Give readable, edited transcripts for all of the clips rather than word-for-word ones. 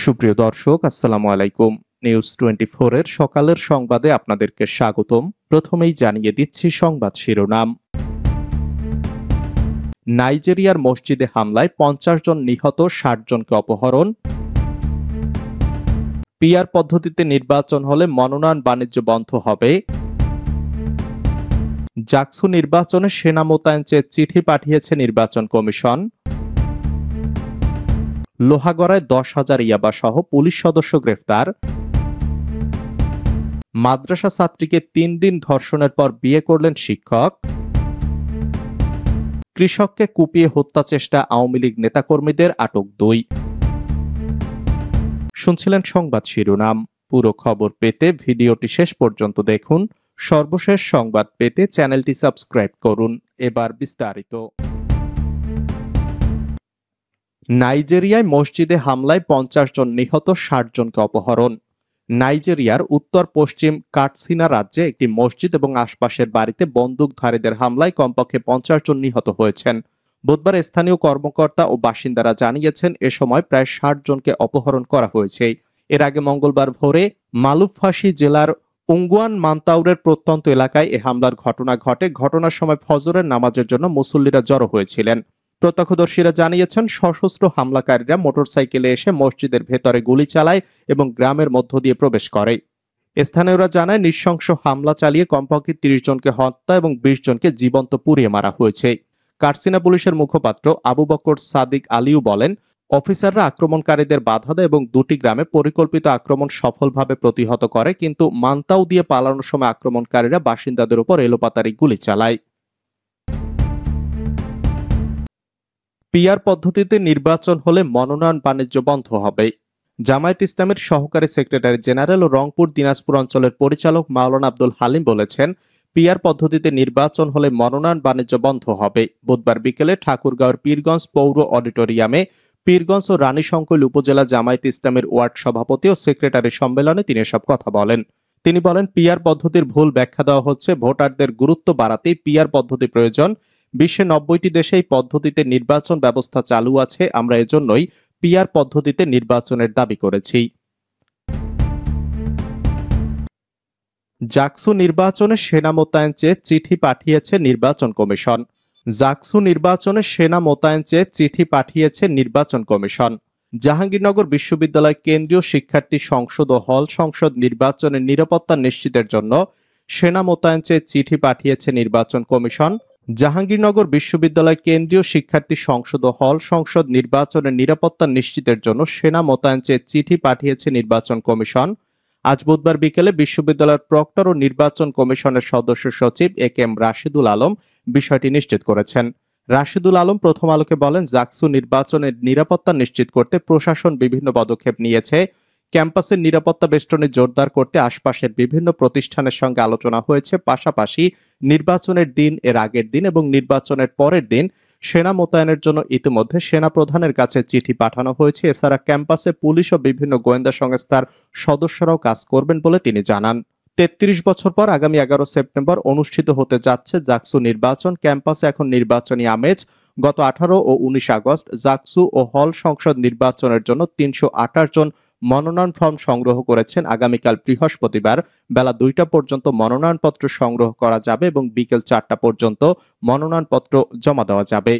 সুপ্রিয় দর্শক, আসসালামু আলাইকুম। নিউজ 24 এর সকালের সংবাদে আপনাদেরকে স্বাগতম। প্রথমেই জানিয়ে দিচ্ছি সংবাদ শিরোনাম। নাইজেরিয়ার মসজিদে হামলায় 50 জন নিহত, 60 জনকে অপহরণ। পিআর পদ্ধতিতে নির্বাচন হলে মনোনয়ন বাণিজ্য বন্ধ হবে। জাকসু নির্বাচনে সেনা মোতায়েন চেয়ে চিঠি পাঠিয়েছে নির্বাচন কমিশন। লোহাগড়ায় 10,000 ইয়াবা সহ পুলিশ সদস্য গ্রেফতার। মাদ্রাসা ছাত্রীকে 3 দিন ধর্ষণের পর বিয়ে করলেন শিক্ষক। কৃষককে কুপিয়ে হত্যা চেষ্টা, আওয়ামী লীগ নেতাকর্মীদের আটক 2। শুনছিলেন সংবাদ শিরোনাম। পুরো খবর পেতে ভিডিওটি শেষ পর্যন্ত দেখুন। সর্বশেষ সংবাদ পেতে চ্যানেলটি সাবস্ক্রাইব করুন। এবার বিস্তারিত। নাইজেরিয়ায় মসজিদে হামলায় 50 জন নিহত, 60 জনকে অপহরণ। নাইজেরিয়ার উত্তর পশ্চিম কাটসিনা রাজ্যে একটি মসজিদ এবং আশপাশের বাড়িতে বন্দুকধারীদের হামলায় কমপক্ষে 50 জন নিহত হয়েছেন। বুধবার স্থানীয় কর্মকর্তা ও বাসিন্দারা জানিয়েছেন, এ সময় প্রায় 60 জনকে অপহরণ করা হয়েছে। এর আগে মঙ্গলবার ভোরে মালুফাসি জেলার উঙ্গুয়ান মান্তাউরের প্রত্যন্ত এলাকায় এ হামলার ঘটনা ঘটে। ঘটনার সময় ফজরের নামাজের জন্য মুসল্লিরা জড়ো হয়েছিলেন। প্রত্যক্ষদর্শীরা জানিয়েছেন, সশস্ত্র হামলাকারীরা মোটরসাইকেলে এসে মসজিদের ভেতরে গুলি চালায় এবং গ্রামের মধ্য দিয়ে প্রবেশ করে। স্থানীয়রা জানায়, নৃশংস হামলা চালিয়ে কমপক্ষে 30 জনকে হত্যা এবং 20 জনকে জীবন্ত পুড়িয়ে মারা হয়েছে। কাটসিনা পুলিশের মুখপাত্র আবু বকর সাদিক আলীও বলেন, অফিসাররা আক্রমণকারীদের বাধা দেয় এবং 2টি গ্রামে পরিকল্পিত আক্রমণ সফলভাবে প্রতিহত করে, কিন্তু মান্তাউ দিয়ে পালানোর সময় আক্রমণকারীরা বাসিন্দাদের উপর এলোপাতাড়ি গুলি চালায়। পিআর পদ্ধতিতে নির্বাচন হলে মনোনয়ন বাণিজ্য বন্ধ হবে। জামায়াত ইসলামের সহকারী সেক্রেটারি জেনারেল ও রংপুর দিনাজপুর অঞ্চলের পরিচালক মাওলানা আব্দুল হালিম বলেছেন, পিআর পদ্ধতিতে নির্বাচন হলে মনোনয়ন বাণিজ্য বন্ধ হবে। বুধবার বিকেলে ঠাকুরগাঁওয়ের পীরগঞ্জ পৌর অডিটোরিয়ামে পীরগঞ্জ ও রানীশঙ্কৈল উপজেলা জামায়াত ইসলামের ওয়ার্ড সভাপতি ও সেক্রেটারি সম্মেলনে তিনি এসব কথা বলেন। তিনি বলেন, পিআর পদ্ধতির ভুল ব্যাখ্যা দেওয়া হচ্ছে। ভোটারদের গুরুত্ব বাড়াতেই পিআর পদ্ধতি প্রয়োজন। বিশ্বে 90টি দেশে এই পদ্ধতিতে নির্বাচন ব্যবস্থা চালু আছে। আমরা এজন্যই পিআর পদ্ধতিতে নির্বাচনের দাবি করেছি। জাকসু নির্বাচনে সেনা মোতায়েন চেয়ে চিঠি পাঠিয়েছে নির্বাচন কমিশন। জাকসু নির্বাচনে সেনা মোতায়েন চেয়ে চিঠি পাঠিয়েছে নির্বাচন কমিশন। জাহাঙ্গীরনগর বিশ্ববিদ্যালয় কেন্দ্রীয় শিক্ষার্থী সংসদ ও হল সংসদ নির্বাচনের নিরাপত্তা নিশ্চিতের জন্য সেনা মোতায়েন চেয়ে চিঠি পাঠিয়েছে নির্বাচন কমিশন। জাহাঙ্গীরনগর বিশ্ববিদ্যালয় কেন্দ্রীয় শিক্ষার্থী সংসদ ও হল সংসদ নির্বাচনের নিরাপত্তা নিশ্চিতের জন্য সেনা মোতায়েন চেয়ে চিঠি পাঠিয়েছে নির্বাচন কমিশন। আজ বুধবার বিকেলে বিশ্ববিদ্যালয়ের প্রক্টর ও নির্বাচন কমিশনের সদস্য সচিব এ.কে.এম. রাশেদুল আলম বিষয়টি নিশ্চিত করেছেন। রাশেদুল আলম প্রথম আলোকে বলেন, জাকসু নির্বাচনের নিরাপত্তা নিশ্চিত করতে প্রশাসন বিভিন্ন পদক্ষেপ নিয়েছে। ক্যাম্পাসের নিরাপত্তা বেষ্টনী জোরদার করতে আশপাশের বিভিন্ন প্রতিষ্ঠানের সঙ্গে আলোচনা হয়েছে। পাশাপাশি নির্বাচনের দিন, এর আগের দিন এবং নির্বাচনের পরের দিন সেনা মোতায়েনের জন্য ইতিমধ্যে সেনা প্রধানের কাছে চিঠি পাঠানো হয়েছে। এছাড়া ক্যাম্পাসে পুলিশ ও বিভিন্ন গোয়েন্দা সংস্থার সদস্যরাও কাজ করবেন বলে তিনি জানান। 33 বছর পর আগামী 11 সেপ্টেম্বর অনুষ্ঠিত হতে যাচ্ছে জাকসু নির্বাচন। ক্যাম্পাসে এখন নির্বাচনী আমেজ। গত 18 ও 19 আগস্ট জাকসু ও হল সংসদ নির্বাচনের জন্য 328 জন মনোনয়ন ফর্ম সংগ্রহ করেছেন। আগামীকাল বৃহস্পতিবার বেলা 2টা পর্যন্ত মনোনয়নপত্র সংগ্রহ করা যাবে এবং বিকেল 4টা পর্যন্ত মনোনয়নপত্র জমা দেওয়া যাবে।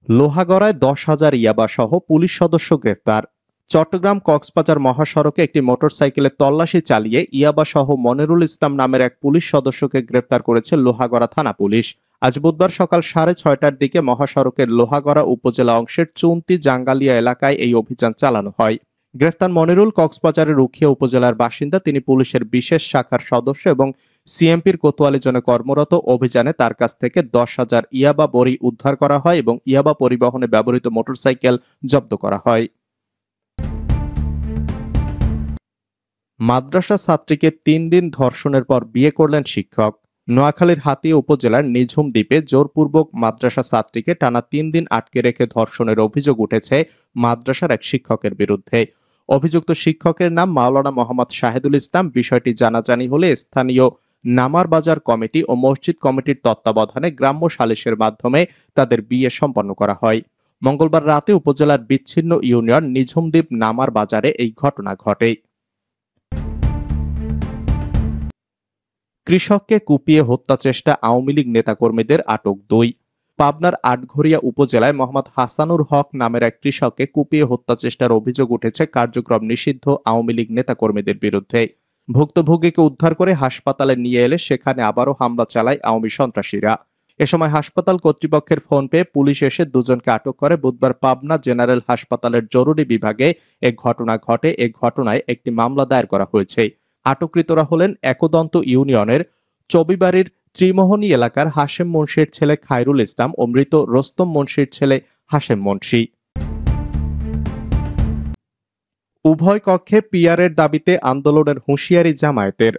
লোহাগড়ায় 10,000 ইয়াবা সহ পুলিশ সদস্য গ্রেফতার। চট্টগ্রাম কক্সবাজার মহাসড়কে একটি মোটরসাইকেলে তল্লাশি চালিয়ে ইয়াবা সহ মনিরুল ইসলাম নামের এক পুলিশ সদস্যকে গ্রেফতার করেছে লোহাগড়া থানা পুলিশ। আজ বুধবার সকাল 6:30টার দিকে মহাসড়কের লোহাগড়া উপজেলা অংশের চুন্তি জাঙ্গালিয়া এলাকায় এই অভিযান চালানো হয়। গ্রেফতার মনিরুল কক্সবাজারের রুখিয়া উপজেলার বাসিন্দা। তিনি পুলিশের বিশেষ শাখার সদস্য এবং সিএমপির কোতোয়ালি জোনে কর্মরত। অভিযানে তার কাছ থেকে 10,000 ইয়াবা বড়ি উদ্ধার করা হয় এবং ইয়াবা পরিবহনে ব্যবহৃত মোটরসাইকেল জব্দ করা হয়। মাদ্রাসা ছাত্রীকে 3 দিন ধর্ষণের পর বিয়ে করলেন শিক্ষক। নোয়াখালীর হাতিয়া উপজেলার নিঝুম দ্বীপে জোরপূর্বক মাদ্রাসা ছাত্রীকে টানা 3 দিন আটকে রেখে ধর্ষণের অভিযোগ উঠেছে মাদ্রাসার এক শিক্ষকের বিরুদ্ধে। অভিযুক্ত শিক্ষকের নাম মাওলানা মোহাম্মদ শাহেদুল ইসলাম। বিষয়টি জানাজানি হলে স্থানীয় নামার বাজার কমিটি ও মসজিদ কমিটির তত্ত্বাবধানে গ্রাম্য সালিসের মাধ্যমে তাদের বিয়ে সম্পন্ন করা হয়। মঙ্গলবার রাতে উপজেলার বিচ্ছিন্ন ইউনিয়ন নিঝুমদ্বীপ নামার বাজারে এই ঘটনা ঘটে। কৃষককে কুপিয়ে হত্যা চেষ্টা, আওয়ামী লীগ নেতাকর্মীদের আটক 2। পাবনার আটঘরিয়া উপজেলায় মোহাম্মদ হাসানুর হক নামের এক কৃষককে কুপিয়ে হত্যা চেষ্টার অভিযোগ উঠেছে কার্যক্রম নিষিদ্ধ আওয়ামী লীগ নেতাকর্মীদের বিরুদ্ধে। ভুক্তভোগীকে উদ্ধার করে হাসপাতালে নিয়ে এলে সেখানে আবারও হামলা চালায় আওয়ামী সন্ত্রাসীরা। এ সময় হাসপাতাল কর্তৃপক্ষের ফোন পেয়ে পুলিশ এসে দুজনকে আটক করে। বুধবার পাবনা জেনারেল হাসপাতালের জরুরি বিভাগে এ ঘটনা ঘটে। এ ঘটনায় একটি মামলা দায়ের করা হয়েছে। আটককৃতরা হলেন একদন্ত ইউনিয়নের চবিবাড়ির ত্রিমোহনী এলাকার হাশেম মুন্সির ছেলে খায়রুল ইসলাম ও মৃত রোস্তম মুন্সির ছেলে হাশেম মুন্সি। উভয় কক্ষে পিআরের দাবিতে আন্দোলনের হুঁশিয়ারি জামায়াতের।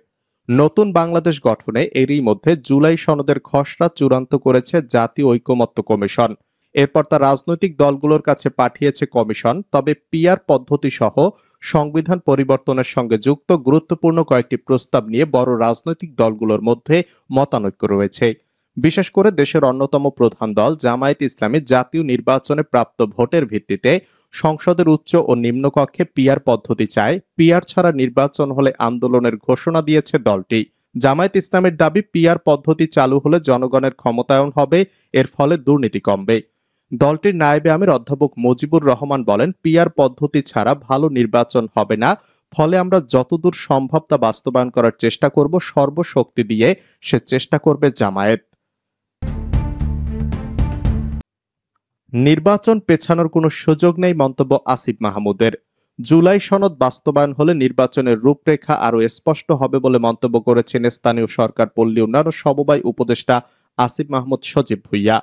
নতুন বাংলাদেশ গঠনে এরই মধ্যে জুলাই সনদের খসড়া চূড়ান্ত করেছে জাতীয় ঐকমত্য কমিশন। এরপর তা রাজনৈতিক দলগুলোর কাছে পাঠিয়েছে কমিশন। তবে পিআর পদ্ধতি সহ সংবিধান পরিবর্তনের সঙ্গে যুক্ত গুরুত্বপূর্ণ কয়েকটি প্রস্তাব নিয়ে বড় রাজনৈতিক দলগুলোর মধ্যে মতানৈক্য রয়েছে। বিশেষ করে দেশের অন্যতম প্রধান দল জামায়াত ইসলামী জাতীয় নির্বাচনে প্রাপ্ত ভোটের ভিত্তিতে সংসদের উচ্চ ও নিম্নকক্ষে পিআর পদ্ধতি চায়। পিআর ছাড়া নির্বাচন হলে আন্দোলনের ঘোষণা দিয়েছে দলটি। জামায়াত ইসলামের দাবি, পিআর পদ্ধতি চালু হলে জনগণের ক্ষমতায়ন হবে, এর ফলে দুর্নীতি কমবে। দলটির নায়েবে আমির অধ্যাপক মুজিবুর রহমান বলেন, পিআর পদ্ধতি ছাড়া ভালো নির্বাচন হবে না, ফলে আমরা যতদূর সম্ভব তা বাস্তবায়ন করার চেষ্টা করব। সর্বশক্তি দিয়ে সে চেষ্টা করবে জামায়াত। নির্বাচন পেছানোর কোনো সুযোগ নেই মন্তব্য আসিফ মাহমুদের। জুলাই সনদ বাস্তবায়ন হলে নির্বাচনের রূপরেখা আরও স্পষ্ট হবে বলে মন্তব্য করেছেন স্থানীয় সরকার, পল্লী উন্নয়ন ও সমবায় উপদেষ্টা আসিফ মাহমুদ সজীব ভুইয়া।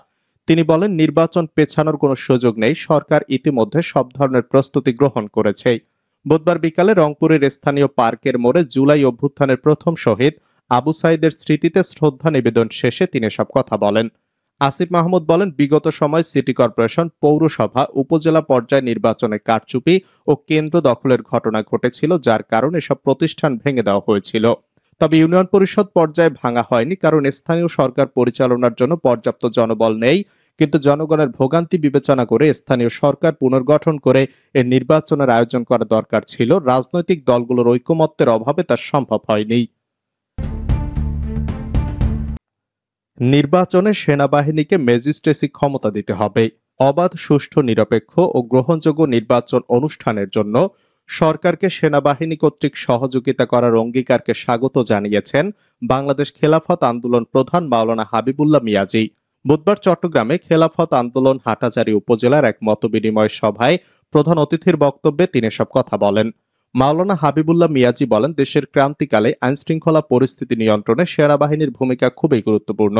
তিনি বলেন, নির্বাচন পেছানোর কোনো সুযোগ নেই, সরকার ইতিমধ্যে সব ধরনের প্রস্তুতি গ্রহণ করেছে। বুধবার বিকালে রংপুরের স্থানীয় পার্কের মোড়ে জুলাই অভ্যুত্থানের প্রথম শহীদ আবু সাইদের স্মৃতিতে শ্রদ্ধা নিবেদন শেষে তিনি সব কথা বলেন। আসিফ মাহমুদ বলেন, বিগত সময় সিটি কর্পোরেশন, পৌরসভা, উপজেলা পর্যায়ে নির্বাচনে কারচুপি ও কেন্দ্র দখলের ঘটনা ঘটেছিল, যার কারণে সব প্রতিষ্ঠান ভেঙে দেওয়া হয়েছিল। তবে ইউনিয়ন পরিষদ পর্যায়ে ভাঙা হয়নি, কারণ স্থানীয় সরকার পরিচালনার জন্য পর্যাপ্ত জনবল নেই। কিন্তু জনগণের ভোগান্তি বিবেচনা করে স্থানীয় সরকার পুনর্গঠন করে এর নির্বাচনের আয়োজন করা দরকার ছিল। রাজনৈতিক দলগুলোর ঐকমত্যের অভাবে তা সম্ভব হয়নি। নির্বাচনে সেনাবাহিনীকে ম্যাজিস্ট্রেসি ক্ষমতা দিতে হবে। অবাধ, সুষ্ঠু, নিরপেক্ষ ও গ্রহণযোগ্য নির্বাচন অনুষ্ঠানের জন্য সরকারকে সেনাবাহিনী কর্তৃক সহযোগিতা করার অঙ্গীকারকে স্বাগত জানিয়েছেন বাংলাদেশ খেলাফত আন্দোলন প্রধান মাওলানা হাবিবুল্লাহ মিয়াজি। বুধবার চট্টগ্রামে খেলাফত আন্দোলন হাটাজারী উপজেলার এক মতবিনিময় সভায় প্রধান অতিথির বক্তব্যে তিনি সব কথা বলেন। মাওলানা হাবিবুল্লাহ মিয়াজি বলেন, দেশের ক্রান্তিকালে আইনশৃঙ্খলা পরিস্থিতি নিয়ন্ত্রণে সেনাবাহিনীর ভূমিকা খুবই গুরুত্বপূর্ণ।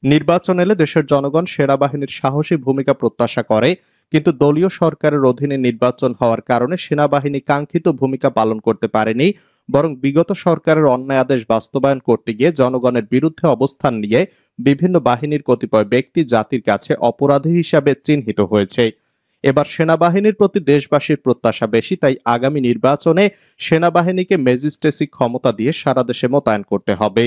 নির্বাচন এলে দেশের জনগণ সেনাবাহিনীর সাহসী ভূমিকা প্রত্যাশা করে, কিন্তু দলীয় সরকারের অধীনে নির্বাচন হওয়ার কারণে সেনাবাহিনী কাঙ্ক্ষিত ভূমিকা পালন করতে পারেনি, বরং বিগত সরকারের অন্যায় আদেশ বাস্তবায়ন করতে গিয়ে জনগণের বিরুদ্ধে অবস্থান নিয়ে বিভিন্ন বাহিনীর কতিপয় ব্যক্তি জাতির কাছে অপরাধী হিসাবে চিহ্নিত হয়েছে। এবার সেনাবাহিনীর প্রতি দেশবাসীর প্রত্যাশা বেশি, তাই আগামী নির্বাচনে সেনাবাহিনীকে ম্যাজিস্ট্রেসি ক্ষমতা দিয়ে সারা দেশে মোতায়েন করতে হবে।